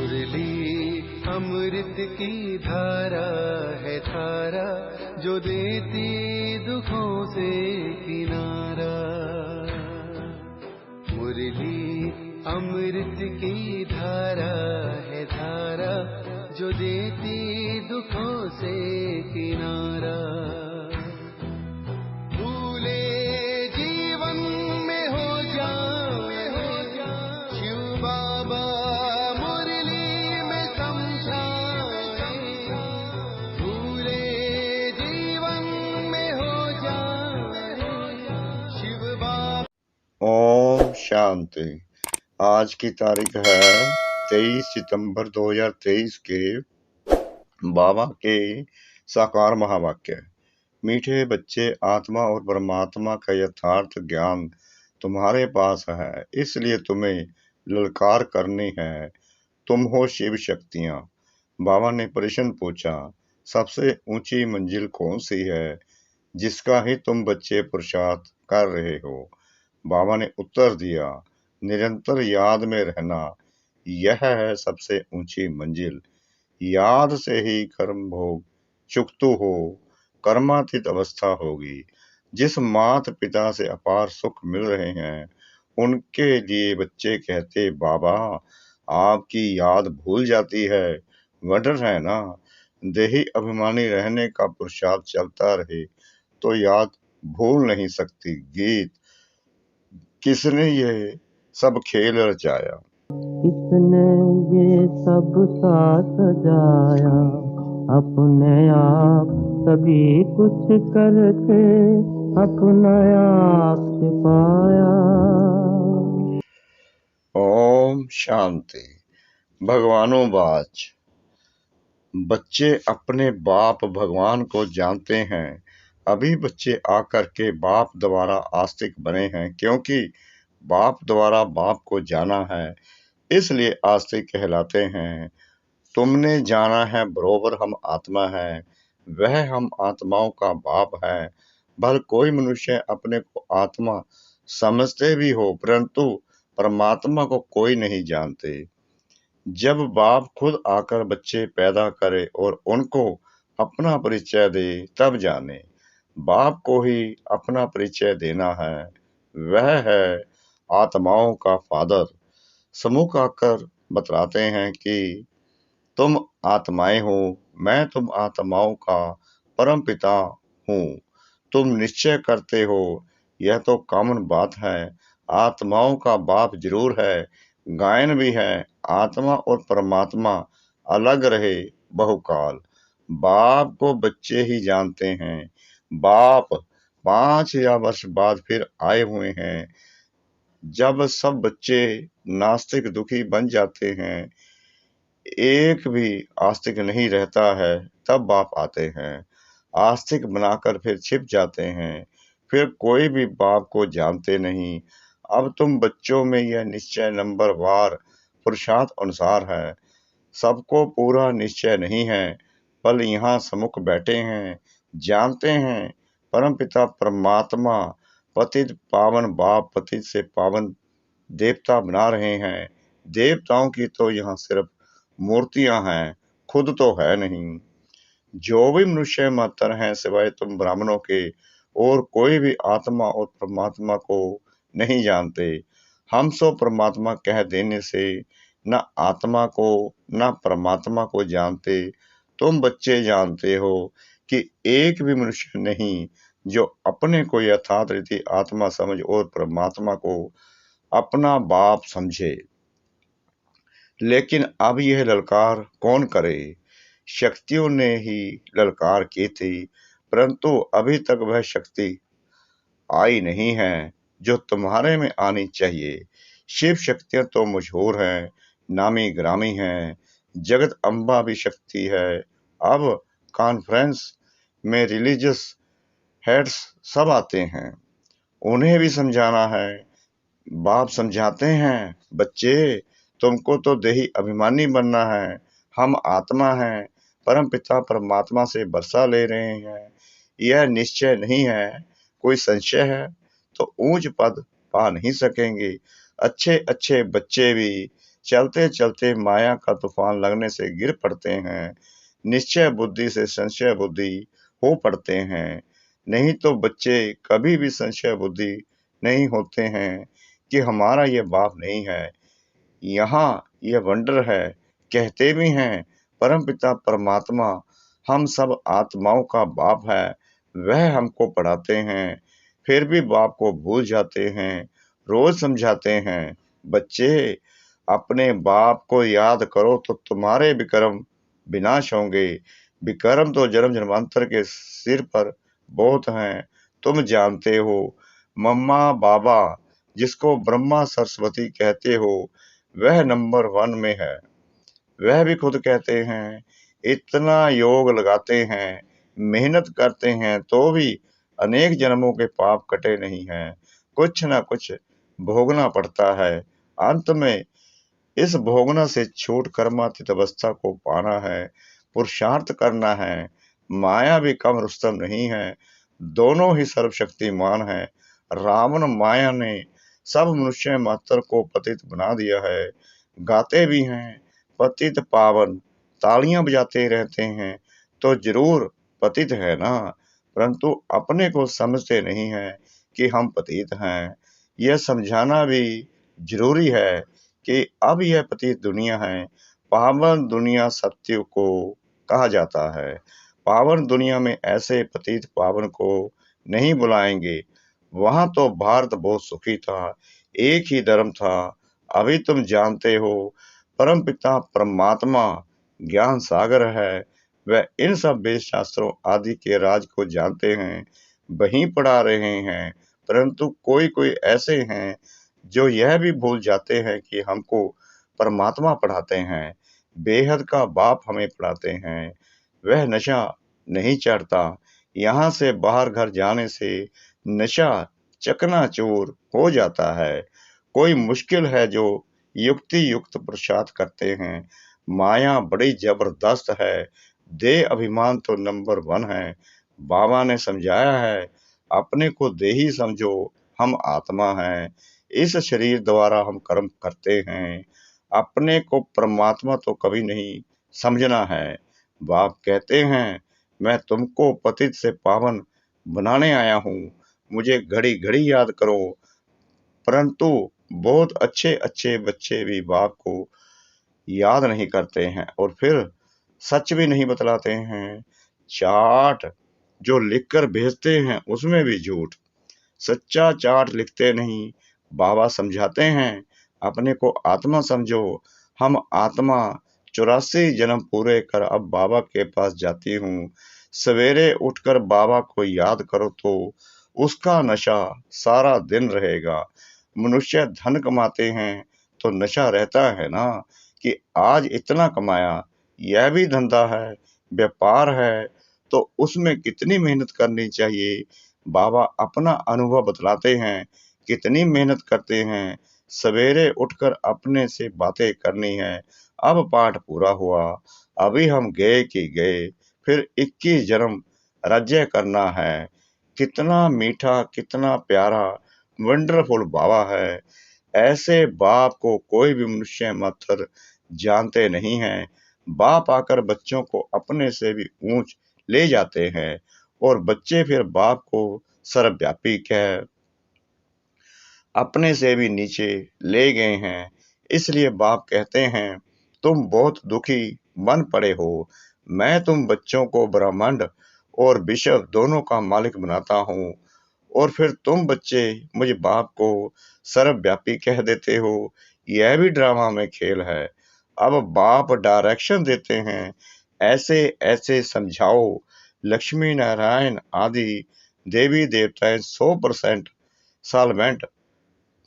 मुरली अमृत की धारा है धारा, जो देती दुखों से किनारा। मुरली अमृत की धारा है धारा, जो देती दुखों से किनारा। भूले जीवन में हो जाए शिव बाबा मुरली में समझाए। भूले जीवन में हो जाए शिव बाबा। ओम शांति। आज की तारीख है 23 सितंबर 2023 के बाबा के साकार महावाक्य। मीठे बच्चे, आत्मा और परमात्मा का यथार्थ ज्ञान तुम्हारे पास है, इसलिए तुम्हें ललकार करनी है। तुम हो शिव शक्तियां। बाबा ने प्रश्न पूछा, सबसे ऊंची मंजिल कौन सी है जिसका ही तुम बच्चे पुरुषार्थ कर रहे हो? बाबा ने उत्तर दिया, निरंतर याद में रहना, यह है सबसे ऊंची मंजिल। याद से ही कर्म भोग चुकतु हो, कर्मातीत अवस्था होगी। जिस माता पिता से अपार सुख मिल रहे हैं, उनके लिए बच्चे कहते, बाबा आपकी याद भूल जाती है, वडर है ना। देही अभिमानी रहने का पुरुषार्थ चलता रहे तो याद भूल नहीं सकती। गीत। किसने ये सब खेल रचाया? किसने ये सब साथ सजाया, अपने आप सभी कुछ करके अपना आप छिपाया। ओम शांति। भगवानों-वाच। बच्चे अपने बाप भगवान को जानते हैं। अभी बच्चे आकर के बाप द्वारा आस्तिक बने हैं, क्योंकि बाप द्वारा बाप को जाना है, इसलिए आस्तिक कहलाते हैं। तुमने जाना है बरोबर हम आत्मा है, वह हम आत्माओं का बाप है। भले कोई मनुष्य अपने को आत्मा समझते भी हो, परंतु परमात्मा को कोई नहीं जानते। जब बाप खुद आकर बच्चे पैदा करे और उनको अपना परिचय दे, तब जाने। बाप को ही अपना परिचय देना है, वह है आत्माओं का फादर। सम्मुख आकर बतलाते हैं कि तुम आत्माएं हो, मैं तुम आत्माओं का परम पिता हूँ। तुम निश्चय करते हो, यह तो कॉमन बात है। आत्माओं का बाप जरूर है, गायन भी है, आत्मा और परमात्मा अलग रहे बहुकाल। बाप को बच्चे ही जानते हैं। बाप 5000 वर्ष बाद फिर आए हुए हैं। जब सब बच्चे नास्तिक दुखी बन जाते हैं, एक भी आस्तिक नहीं रहता है, तब बाप आते हैं। आस्तिक बनाकर फिर छिप जाते हैं, फिर कोई भी बाप को जानते नहीं। अब तुम बच्चों में यह निश्चय नंबर वार पुरुषार्थ अनुसार है। सबको पूरा निश्चय नहीं है, पर यहाँ सम्मुख बैठे हैं, जानते हैं परमपिता परमात्मा पतित पावन बाप पतित से पावन देवता बना रहे हैं। देवताओं की तो यहाँ सिर्फ मूर्तियां हैं, खुद तो है नहीं। जो भी मनुष्य मात्र हैं सिवाय तुम ब्राह्मणों के, और कोई भी आत्मा और परमात्मा को नहीं जानते। हम सो परमात्मा कह देने से न आत्मा को न परमात्मा को जानते। तुम बच्चे जानते हो कि एक भी मनुष्य नहीं जो अपने को यथार्थ रीति आत्मा समझ और परमात्मा को अपना बाप समझे। लेकिन अब यह ललकार कौन करे? शक्तियों ने ही ललकार की थी, परंतु अभी तक वह शक्ति आई नहीं है जो तुम्हारे में आनी चाहिए। शिव शक्तियां तो मशहूर हैं, नामी ग्रामी हैं, जगत अम्बा भी शक्ति है। अब कॉन्फ्रेंस में रिलीजियस हेड्स सब आते हैं, उन्हें भी समझाना है। बाप समझाते हैं, बच्चे तुमको तो देही अभिमानी बनना है, हम आत्मा हैं, परम पिता परमात्मा से वर्षा ले रहे हैं। यह निश्चय नहीं है, कोई संशय है तो ऊंच पद पा नहीं सकेंगे। अच्छे अच्छे बच्चे भी चलते चलते माया का तूफान लगने से गिर पड़ते हैं। निश्चय बुद्धि से संशय बुद्धि हो पड़ते हैं। नहीं तो बच्चे कभी भी संशय बुद्धि नहीं होते हैं कि हमारा ये बाप नहीं है। यहाँ ये वंडर है, कहते भी हैं परमपिता परमात्मा हम सब आत्माओं का बाप है, वह हमको पढ़ाते हैं, फिर भी बाप को भूल जाते हैं। रोज समझाते हैं, बच्चे अपने बाप को याद करो तो तुम्हारे विक्रम विनाश होंगे। विक्रम तो जन्म जन्मांतर के सिर पर बहुत हैं, तुम जानते हो। मम्मा बाबा जिसको ब्रह्मा सरस्वती कहते हो, वह नंबर 1 में है। वह भी खुद कहते हैं, इतना योग लगाते हैं, मेहनत करते हैं तो भी अनेक जन्मों के पाप कटे नहीं हैं। कुछ न कुछ भोगना पड़ता है। अंत में इस भोगना से छूट कर्मातीत अवस्था को पाना है, पुरुषार्थ करना है। माया भी कम रुस्तम नहीं है, दोनों ही सर्वशक्तिमान है। रावण माया ने सब मनुष्य मात्र को पतित बना दिया है। गाते भी हैं पतित पावन, तालियां बजाते रहते हैं तो जरूर पतित है ना, परंतु अपने को समझते नहीं है कि हम पतित हैं। यह समझाना भी जरूरी है कि अब यह पतित दुनिया है। पावन दुनिया सत्य को कहा जाता है। पावन दुनिया में ऐसे पतित पावन को नहीं बुलाएंगे। वहां तो भारत बहुत सुखी था, एक ही धर्म था। अभी तुम जानते हो परमपिता परमात्मा ज्ञान सागर है। वह इन सब वेद शास्त्रों आदि के राज को जानते हैं, वहीं पढ़ा रहे हैं। परंतु कोई कोई ऐसे हैं जो यह भी भूल जाते हैं कि हमको परमात्मा पढ़ाते हैं, बेहद का बाप हमें पढ़ाते हैं। वह नशा नहीं चढ़ता। यहाँ से बाहर घर जाने से नशा चकनाचूर हो जाता है। कोई मुश्किल है जो युक्ति युक्त पुरुषार्थ करते हैं। माया बड़ी जबरदस्त है, देह अभिमान तो नंबर 1 है। बाबा ने समझाया है, अपने को देही समझो, हम आत्मा हैं। इस शरीर द्वारा हम कर्म करते हैं, अपने को परमात्मा तो कभी नहीं समझना है। बाप कहते हैं, मैं तुमको पतित से पावन बनाने आया हूँ, मुझे घड़ी घड़ी याद करो। परंतु बहुत अच्छे अच्छे बच्चे भी बाप को याद नहीं करते हैं और फिर सच भी नहीं बतलाते हैं। चार्ट जो लिखकर भेजते हैं उसमें भी झूठ, सच्चा चार्ट लिखते नहीं। बाबा समझाते हैं, अपने को आत्मा समझो, हम आत्मा। 84 जन्म पूरे कर अब बाबा के पास जाती हूँ। सवेरे उठकर बाबा को याद करो तो उसका नशा सारा दिन रहेगा। मनुष्य धन कमाते हैं तो नशा रहता है ना कि आज इतना कमाया, यह भी धंधा है, व्यापार है, तो उसमें कितनी मेहनत करनी चाहिए। बाबा अपना अनुभव बतलाते हैं, कितनी मेहनत करते हैं। सवेरे उठकर अपने से बातें करनी है। अब पाठ पूरा हुआ, अभी हम गए कि गए, फिर 21 जन्म राज्य करना है। कितना मीठा, कितना प्यारा, वंडरफुल बाबा है। ऐसे बाप को कोई भी मनुष्य मात्र जानते नहीं हैं। बाप आकर बच्चों को अपने से भी ऊंच ले जाते हैं और बच्चे फिर बाप को सर्वव्यापी कह अपने से भी नीचे ले गए हैं। इसलिए बाप कहते हैं, तुम बहुत दुखी बन पड़े हो। मैं तुम बच्चों को ब्रह्मांड और विश्व दोनों का मालिक बनाता हूँ और फिर तुम बच्चे मुझे बाप को सर्वव्यापी कह देते हो। यह भी ड्रामा में खेल है। अब बाप डायरेक्शन देते हैं, ऐसे ऐसे समझाओ। लक्ष्मी नारायण आदि देवी देवताएं 100% सालमेंट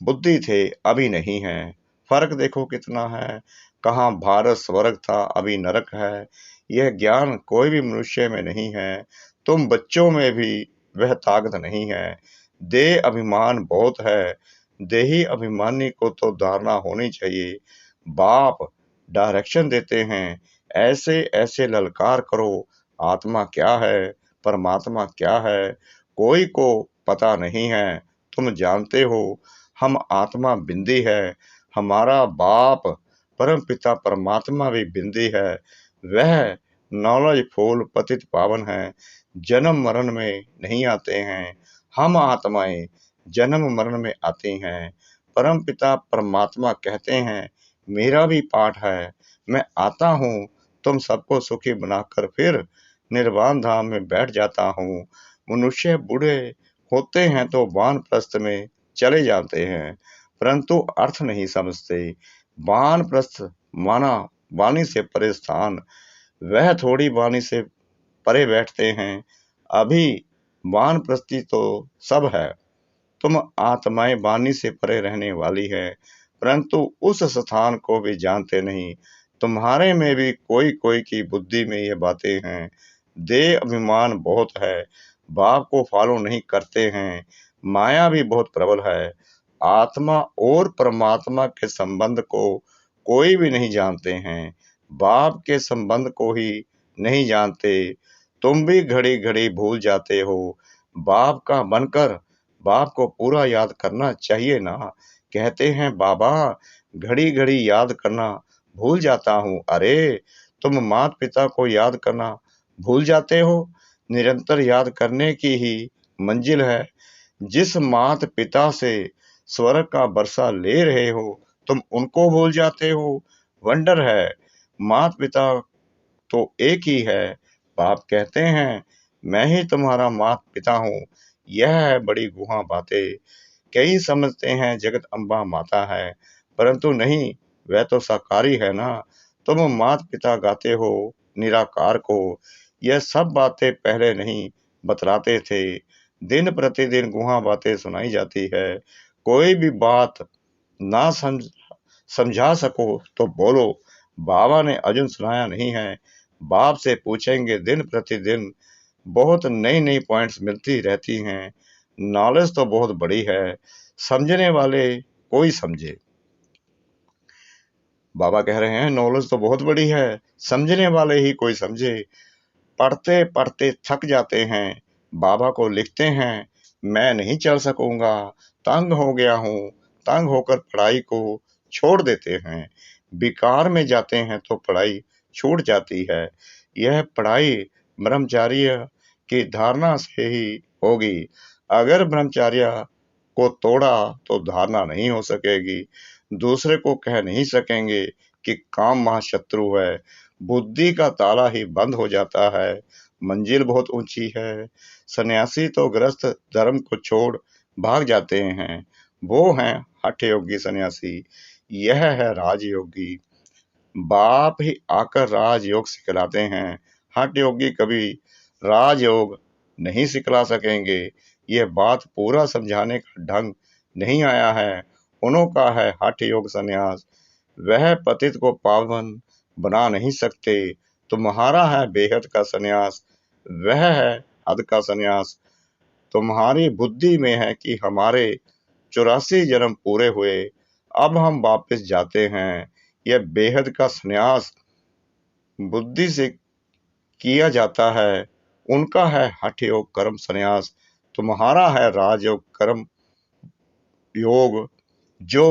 बुद्धि थे, अभी नहीं है। फर्क देखो कितना है। कहाँ भारत स्वर्ग था, अभी नरक है। यह ज्ञान कोई भी मनुष्य में नहीं है। तुम बच्चों में भी वह ताकत नहीं है। देह अभिमान बहुत है। देही अभिमानी को तो धारणा होनी चाहिए। बाप डायरेक्शन देते हैं, ऐसे ऐसे ललकार करो। आत्मा क्या है, परमात्मा क्या है, कोई को पता नहीं है। तुम जानते हो हम आत्मा बिंदी है, हमारा बाप परम पिता परमात्मा भी बिंदी है। वह नॉलेज फूल पतित पावन है, जन्म मरण में नहीं आते हैं। हम आत्माएं जन्म मरण में आती हैं। परम पिता परमात्मा कहते हैं, मेरा भी पाठ है, मैं आता हूँ तुम सबको सुखी बनाकर फिर निर्वाण धाम में बैठ जाता हूँ। मनुष्य बूढ़े होते हैं तो वानप्रस्थ में चले जाते हैं, परंतु अर्थ नहीं समझते। वानप्रस्थ माना वाणी से परे स्थान, वह थोड़ी वाणी से परे बैठते हैं। अभी वानप्रस्थी तो सब है, तुम आत्माएं वाणी से परे रहने वाली है, परंतु उस स्थान को भी जानते नहीं। तुम्हारे में भी कोई कोई की बुद्धि में ये बातें हैं। देह अभिमान बहुत है, बाप को फॉलो नहीं करते हैं। माया भी बहुत प्रबल है। आत्मा और परमात्मा के संबंध को कोई भी नहीं जानते हैं, बाप के संबंध को ही नहीं जानते। तुम भी घड़ी घड़ी भूल जाते हो। बाप का बनकर बाप को पूरा याद करना चाहिए ना। कहते हैं बाबा घड़ी घड़ी याद करना भूल जाता हूँ। अरे तुम माता पिता को याद करना भूल जाते हो। निरंतर याद करने की ही मंजिल है। जिस माता पिता से स्वर्ग का बरसा ले रहे हो, तुम उनको भूल जाते हो। वंडर है, माता पिता तो एक ही है। बाप कहते हैं, मैं ही तुम्हारा माता पिता हूँ। यह है बड़ी गुहा बातें। कई समझते हैं जगत अम्बा माता है, परंतु नहीं, वह तो साकारी है ना। तुम माता पिता गाते हो निराकार को। यह सब बातें पहले नहीं बतलाते थे। दिन प्रतिदिन गुहा बातें सुनाई जाती है। कोई भी बात ना समझा सको तो बोलो, बाबा ने अर्जुन सुनाया नहीं है। बाप से पूछेंगे दिन प्रतिदिन, बहुत नई नई पॉइंट्स मिलती रहती हैं। नॉलेज तो बहुत बड़ी है, समझने वाले कोई समझे। बाबा कह रहे हैं नॉलेज तो बहुत बड़ी है, समझने वाले ही कोई समझे। पढ़ते पढ़ते थक जाते हैं, बाबा को लिखते हैं, मैं नहीं चल सकूंगा, तंग हो गया हूँ। तंग होकर पढ़ाई को छोड़ देते हैं। विकार में जाते हैं तो पढ़ाई छूट जाती है। यह पढ़ाई ब्रह्मचार्य की धारणा से ही होगी। अगर ब्रह्मचार्य को तोड़ा तो धारणा नहीं हो सकेगी। दूसरे को कह नहीं सकेंगे कि काम महाशत्रु है। बुद्धि का ताला ही बंद हो जाता है। मंजिल बहुत ऊंची है। सन्यासी तो गृहस्थ धर्म को छोड़ भाग जाते हैं। वो हैं हठ योगी सन्यासी। यह है राजयोगी। बाप ही आकर राजयोग सिखलाते हैं। हठ योगी कभी राजयोग नहीं सिखला सकेंगे। यह बात पूरा समझाने का ढंग नहीं आया है। उन्हों का है हठ योग संन्यास। वह पतित को पावन बना नहीं सकते। तुम्हारा है बेहद का संन्यास, वह है हद का संन्यास। तुम्हारी बुद्धि में है कि हमारे 84 जन्म पूरे हुए, अब हम वापस जाते हैं। यह बेहद का संन्यास बुद्धि से किया जाता है। उनका है हठ योग कर्म संन्यास। तुम्हारा है राजयोग कर्म योग जो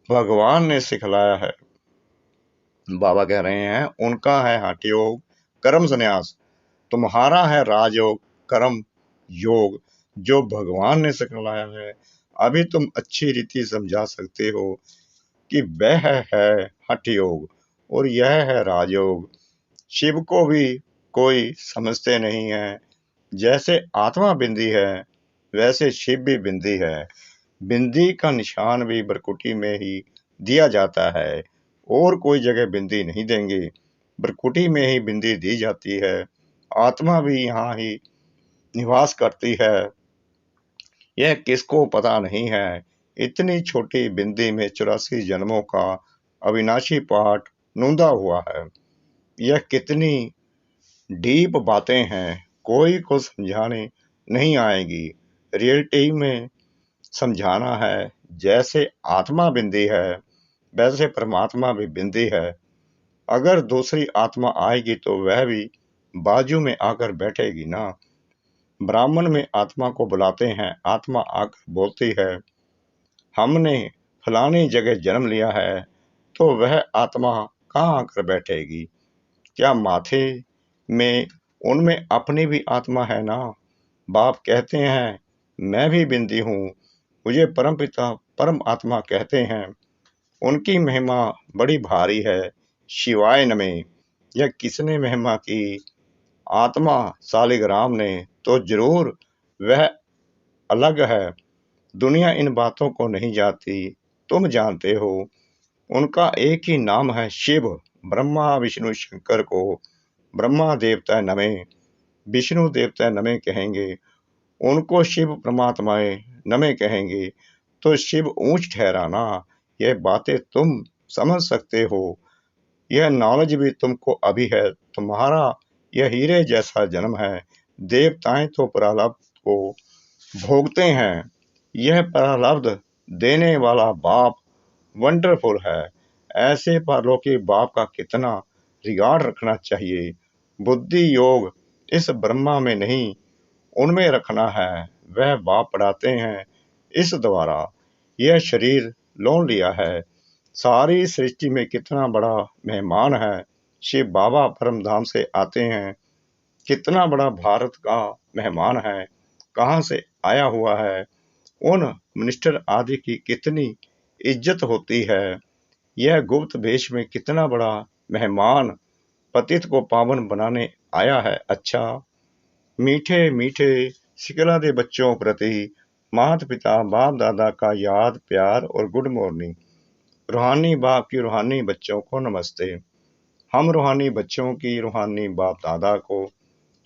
भगवान ने सिखलाया है। बाबा कह रहे हैं उनका है हठ योग कर्म संन्यास, तुम्हारा है राजयोग कर्म योग जो भगवान ने सिखलाया है। अभी तुम अच्छी रीति समझा सकते हो कि वह है हठ योग और यह है राजयोग। शिव को भी कोई समझते नहीं है। जैसे आत्मा बिंदी है, वैसे शिव भी बिंदी है। बिंदी का निशान भी बरकुटी में ही दिया जाता है, और कोई जगह बिंदी नहीं देंगे। बरकुटी में ही बिंदी दी जाती है। आत्मा भी यहाँ ही निवास करती है। यह किसको पता नहीं है। इतनी छोटी बिंदी में 84 जन्मों का अविनाशी पाठ नूंदा हुआ है। यह कितनी डीप बातें हैं, कोई को समझाने नहीं आएगी। रियलिटी में समझाना है। जैसे आत्मा बिंदी है, वैसे परमात्मा भी बिंदी है। अगर दूसरी आत्मा आएगी तो वह भी बाजू में आकर बैठेगी ना। ब्राह्मण में आत्मा को बुलाते हैं, आत्मा आकर बोलती है, हमने फलानी जगह जन्म लिया है, तो वह आत्मा कहाँ आकर बैठेगी? क्या माथे में उनमें अपनी भी आत्मा है ना? बाप कहते हैं मैं भी बिंदी हूँ, मुझे परमपिता परम आत्मा कहते हैं। उनकी महिमा बड़ी भारी है, शिवाय नमः। यह किसने महिमा की? आत्मा सालिग्राम ने, तो जरूर वह अलग है। दुनिया इन बातों को नहीं जानती, तुम जानते हो। उनका एक ही नाम है शिव। ब्रह्मा विष्णु शंकर को ब्रह्मा देवता नमः, विष्णु देवता नमः कहेंगे, उनको शिव परमात्माएं नमः कहेंगे, तो शिव ऊंच ठहराना। यह बातें तुम समझ सकते हो, यह नॉलेज भी तुमको अभी है। तुम्हारा यह हीरे जैसा जन्म है। देवताएं तो प्रारब्ध को भोगते हैं, यह प्रारब्ध देने वाला बाप वंडरफुल है। ऐसे परलौकिक बाप का कितना रिगार्ड रखना चाहिए। बुद्धि योग इस ब्रह्मा में नहीं, उनमें रखना है। वह बाप पढ़ाते हैं, इस द्वारा यह शरीर लौट लिया है। सारी सृष्टि में कितना बड़ा मेहमान है। शिव बाबा परम धाम से आते हैं, कितना बड़ा भारत का मेहमान है, कहाँ से आया हुआ है। उन मिनिस्टर आदि की कितनी इज्जत होती है। यह गुप्त वेश में कितना बड़ा मेहमान पतित को पावन बनाने आया है। अच्छा, मीठे मीठे सिकला दे बच्चों प्रति माता पिता बाप दादा का याद प्यार और गुड मॉर्निंग। रूहानी बाप की रूहानी बच्चों को नमस्ते। हम रूहानी बच्चों की रूहानी बाप दादा को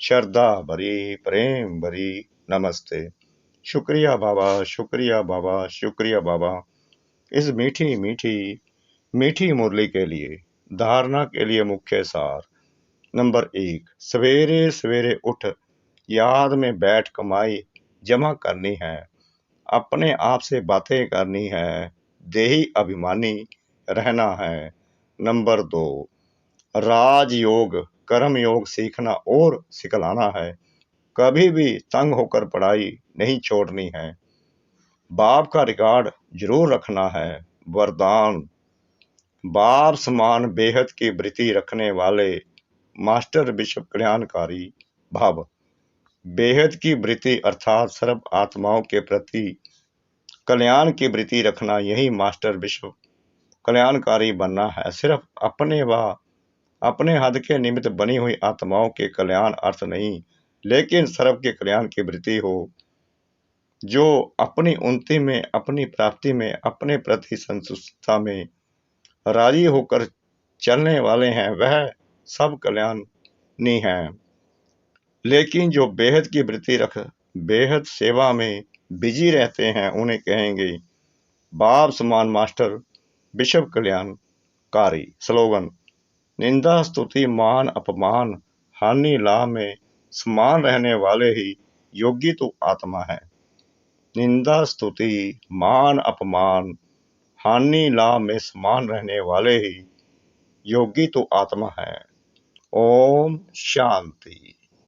श्रद्धा भरी प्रेम भरी नमस्ते। शुक्रिया बाबा, शुक्रिया बाबा, शुक्रिया बाबा, इस मीठी मीठी मीठी मुरली के लिए। धारणा के लिए मुख्य सार। नंबर 1, सवेरे सवेरे उठ याद में बैठ कमाई जमा करनी है, अपने आप से बातें करनी है, देही अभिमानी रहना है। नंबर 2, राजयोग कर्म योग सीखना और सिखलाना है, कभी भी तंग होकर पढ़ाई नहीं छोड़नी है। बाप का रिकॉर्ड जरूर रखना है। वरदान, बाप समान बेहद की वृत्ति रखने वाले मास्टर विश्व कल्याणकारी भव। बेहद की वृत्ति अर्थात सर्व आत्माओं के प्रति कल्याण की वृत्ति रखना, यही मास्टर विश्व कल्याणकारी बनना है। सिर्फ अपने व अपने हद के निमित्त बनी हुई आत्माओं के कल्याण अर्थ नहीं, लेकिन सर्व के कल्याण की वृत्ति हो। जो अपनी उन्नति में, अपनी प्राप्ति में, अपने प्रति संतुष्टता में राजी होकर चलने वाले हैं, वह सब कल्याणी हैं। लेकिन जो बेहद की वृत्ति रख बेहद सेवा में बिजी रहते हैं, उन्हें कहेंगे बाप समान मास्टर विश्व कल्याणकारी। स्लोगन, निंदा स्तुति मान अपमान हानि लाभ में समान रहने वाले ही योगी तो आत्मा है। निंदा स्तुति मान अपमान हानि लाभ में समान रहने वाले ही योगी तो आत्मा है। ओम शांति।